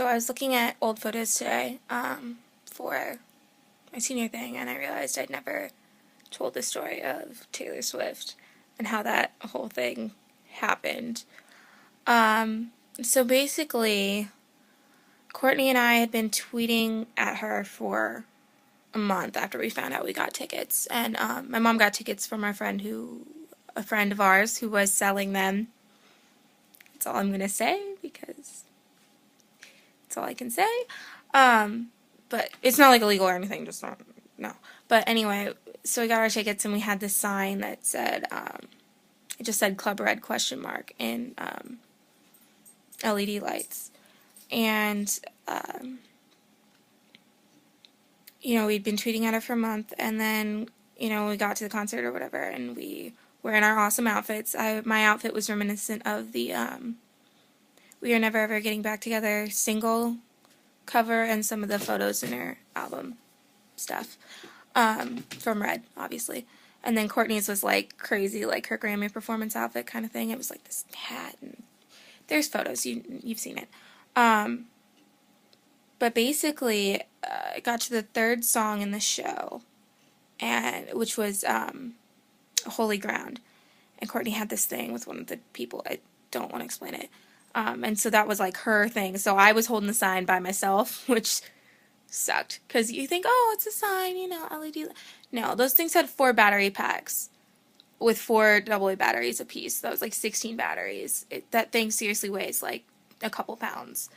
So I was looking at old photos today for my senior thing, and I realized I'd never told the story of Taylor Swift and how that whole thing happened. So basically, Courtney and I had been tweeting at her for a month after we found out we got tickets, and my mom got tickets from a friend of ours who was selling them. That's all I'm gonna say because that's all I can say. But it's not like illegal or anything, just not, no. But anyway, so we got our tickets and we had this sign that said, it just said Club Red ? In LED lights. And, we'd been tweeting at her for a month, and then, we got to the concert or whatever, and we were in our awesome outfits. My outfit was reminiscent of the, We Are Never Ever Getting Back Together single cover and some of the photos in her album stuff, from Red, obviously. And then Courtney's was like crazy, like her Grammy performance outfit kind of thing. It was like this hat, and there's photos, you've seen it. But basically, it got to the third song in the show, and which was Holy Ground. And Courtney had this thing with one of the people. I don't want to explain it. And so that was like her thing. So I was holding the sign by myself, which sucked. Because you think, oh, it's a sign, LED. No, those things had 4 battery packs with 4 AA batteries apiece. That was like 16 batteries. That thing seriously weighs like a couple pounds.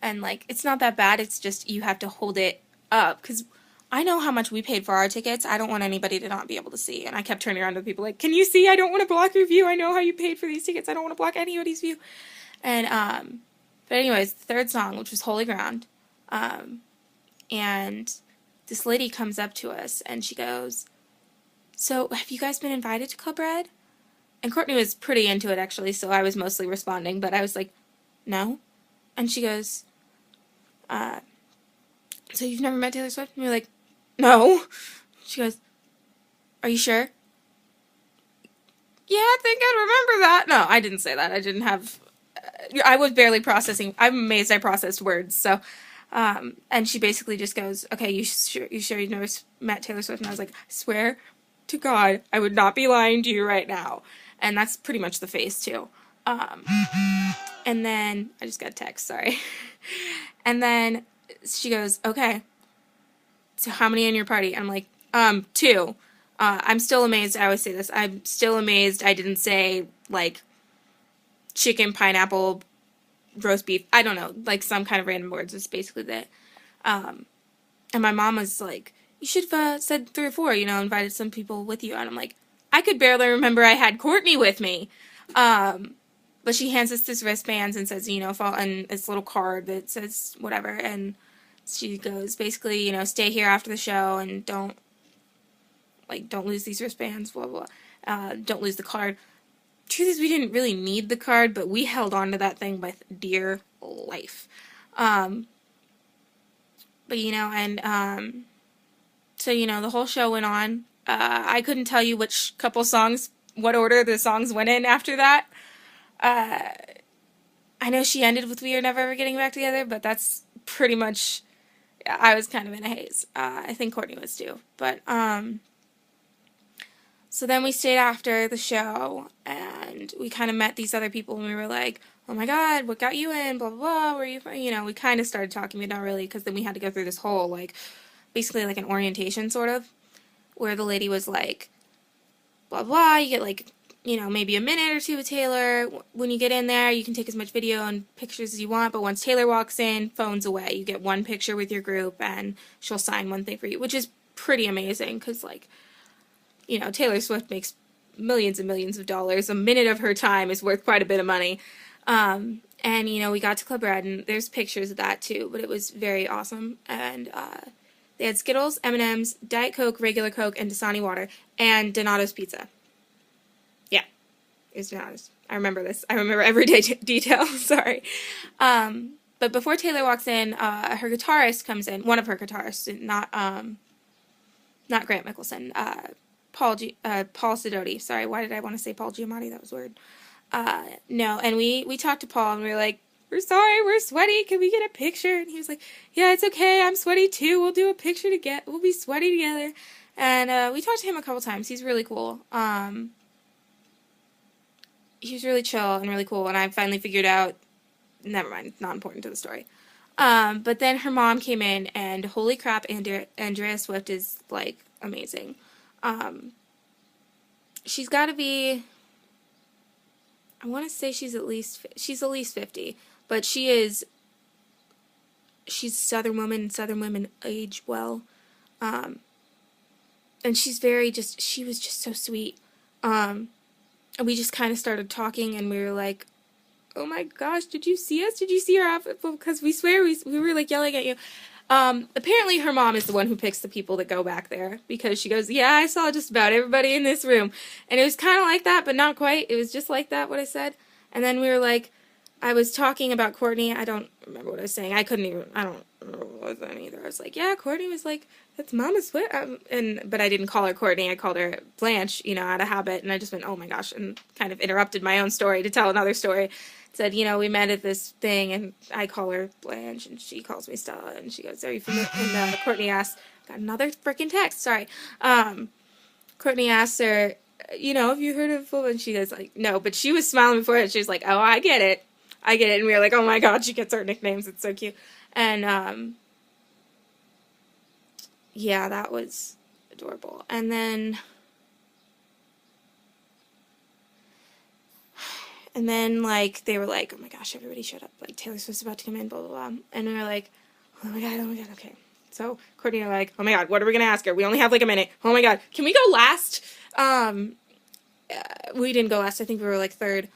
And like, it's not that bad. It's just you have to hold it up. Because I know how much we paid for our tickets. I don't want anybody to not be able to see. And I kept turning around to people like, can you see? I don't want to block your view. I know how you paid for these tickets. I don't want to block anybody's view. And, but anyways, the third song, which was Holy Ground, and this lady comes up to us, and she goes, so, have you guys been invited to Club Red? And Courtney was pretty into it, actually, so I was mostly responding, but I was like, no. And she goes, so you've never met Taylor Swift? And we were like, no. She goes, are you sure? Yeah, I think I remember that. No, I didn't say that. I didn't have... I was barely processing. I'm amazed I processed words. So, and she basically just goes, okay, you sure you've never met Taylor Swift? And I was like, I swear to God, I would not be lying to you right now. And that's pretty much the face, too. And then, I just got a text, sorry. And then she goes, okay, so how many in your party? I'm like, 2. I'm still amazed. I always say this. I'm still amazed I didn't say, like, chicken, pineapple, roast beef, I don't know, like some kind of random words. It's basically that. And my mom was like, you should have said 3 or 4, invited some people with you. And I'm like, I could barely remember I had Courtney with me. But she hands us this wristbands and says, and this little card that says whatever. And she goes, basically, stay here after the show and don't lose these wristbands, blah, blah, blah. Don't lose the card. Truth is, we didn't really need the card, but we held on to that thing by dear life. But, so, the whole show went on. I couldn't tell you which couple songs, what order the songs went in after that. I know she ended with We Are Never Ever Getting Back Together, but that's pretty much, I was kind of in a haze. I think Courtney was too. But, so then we stayed after the show, and we kind of met these other people, and we were like, oh my God, what got you in, blah, blah, blah, where are you from? We kind of started talking, but not really, because then we had to go through this whole, like, basically like an orientation, sort of, where the lady was like, blah, blah, you get, like, maybe a minute or 2 with Taylor. When you get in there, you can take as much video and pictures as you want, but once Taylor walks in, phone's away. You get 1 picture with your group, and she'll sign 1 thing for you, which is pretty amazing, because, like, Taylor Swift makes millions and millions of dollars. A minute of her time is worth quite a bit of money. And, we got to Club Red, and there's pictures of that, too, but it was very awesome. And, they had Skittles, M&M's, Diet Coke, regular Coke, and Dasani water, and Donato's pizza. Yeah, it was Donato's. I remember this. I remember every detail, sorry. But before Taylor walks in, her guitarist comes in, one of her guitarists, not Grant Mickelson, Paul Sidoti. Sorry, why did I want to say Paul Giamatti? That was weird. No, and we talked to Paul, and we were like, we're sorry, we're sweaty, can we get a picture? And he was like, yeah, it's okay, I'm sweaty too, we'll do a picture together, we'll be sweaty together. And we talked to him a couple times. He's really cool. He was really chill and really cool, and I finally figured out, never mind, not important to the story. But then her mom came in, and holy crap, Andrea Swift is, like, amazing. She's got to be, I want to say she's at least 50, but she's a Southern woman, and Southern women age well. And she was just so sweet. And we just kind of started talking, and we were like, oh my gosh, did you see us? Did you see our outfit? Because we swear we were, like, yelling at you. Apparently her mom is the one who picks the people that go back there, because she goes, yeah, I saw just about everybody in this room. And it was kind of like that, but not quite. It was just like that, what I said. And then we were like, I was talking about Courtney. I don't remember what I was saying. I don't remember what I was saying either. I was like, yeah, Courtney was like, that's Mama Swift. But I didn't call her Courtney. I called her Blanche, out of habit. And I just went, oh my gosh, and kind of interrupted my own story to tell another story. Said, we met at this thing, and I call her Blanche, and she calls me Stella, and she goes, are you familiar? And Courtney asked, got another freaking text, sorry. Courtney asked her, have you heard of, and she goes, like, no, but she was smiling before it. She was like, oh, I get it. And we were like, oh my god, she gets our nicknames, it's so cute. And, yeah, that was adorable. And then, like, they were like, oh my gosh, everybody shut up. Like, Taylor Swift's about to come in, blah, blah, blah. And we were like, oh my god, okay. So, Courtney and I were like, oh my god, what are we going to ask her? We only have, like, a minute. Oh my god, can we go last? We didn't go last. I think we were, like, third.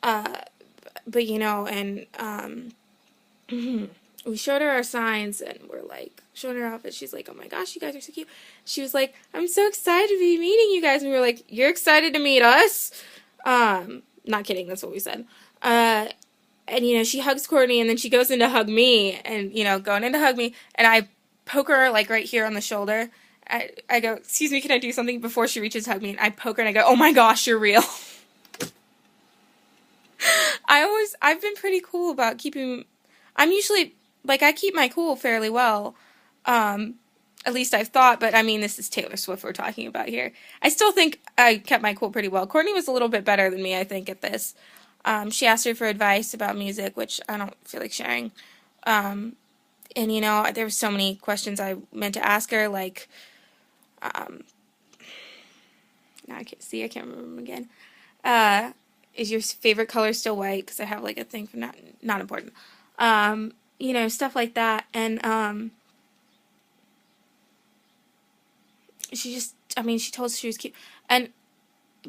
But, and, we showed her our signs, and we're, like, showing her outfits. She's like, oh my gosh, you guys are so cute. She was like, I'm so excited to be meeting you guys. And we were like, you're excited to meet us? Not kidding, that's what we said. And, she hugs Courtney, and then she goes in to hug me, and, going in to hug me, and I poke her, like, right here on the shoulder. I go, excuse me, can I do something, before she reaches to hug me, and I poke her, and I go, oh my gosh, you're real. I've been pretty cool about I'm usually, like, I keep my cool fairly well, at least I've thought, but, I mean, this is Taylor Swift we're talking about here. I still think I kept my cool pretty well. Courtney was a little bit better than me, I think, at this. She asked her for advice about music, which I don't feel like sharing. And, there were so many questions I meant to ask her, like, now I can't remember them again. Is your favorite color still white? Because I have, like, a thing for not important. Stuff like that. And, she told us she was cute. And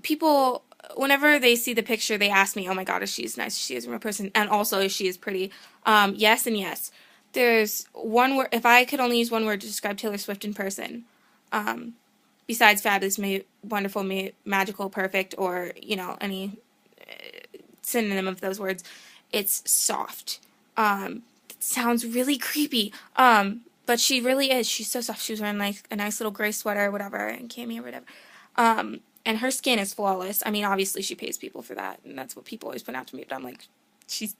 people, whenever they see the picture, they ask me, oh my god, is she as nice as she is in real person? And also, is she as pretty? Yes and yes. There's one word, if I could only use one word to describe Taylor Swift in person, besides fabulous, wonderful, magical, perfect, or, any synonym of those words, it's soft. It sounds really creepy. But she really is. She's so soft. She was wearing, like, a nice little gray sweater or whatever, and cami or whatever. And her skin is flawless. I mean, obviously she pays people for that, and that's what people always point out to me, but I'm like, she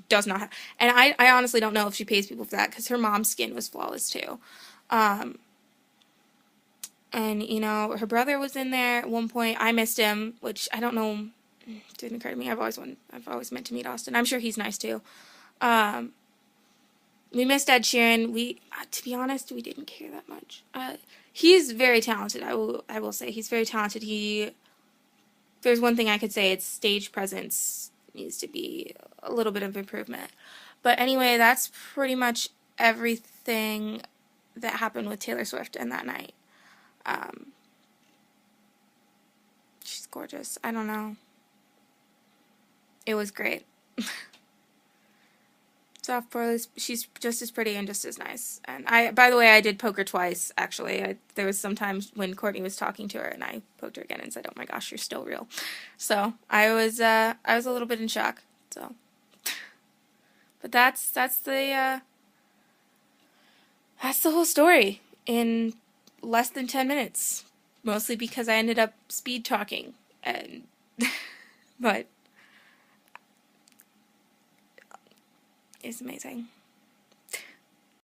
does not have, and I honestly don't know if she pays people for that, because her mom's skin was flawless too. And, her brother was in there at one point. I missed him, which I don't know, didn't occur to me. I've always meant to meet Austin. I'm sure he's nice too. We missed Ed Sheeran. To be honest, we didn't care that much. He's very talented. I will say he's very talented. There's one thing I could say, it's stage presence needs to be a little bit of improvement. But anyway, that's pretty much everything that happened with Taylor Swift in that night. She's gorgeous. I don't know. It was great. Soft poreless. She's just as pretty and just as nice. And by the way, I did poke her twice, actually. There was some times when Courtney was talking to her, and I poked her again and said, oh my gosh, you're still real. So, I was a little bit in shock, so. But that's the whole story in less than 10 minutes. Mostly because I ended up speed talking, and, but, is amazing.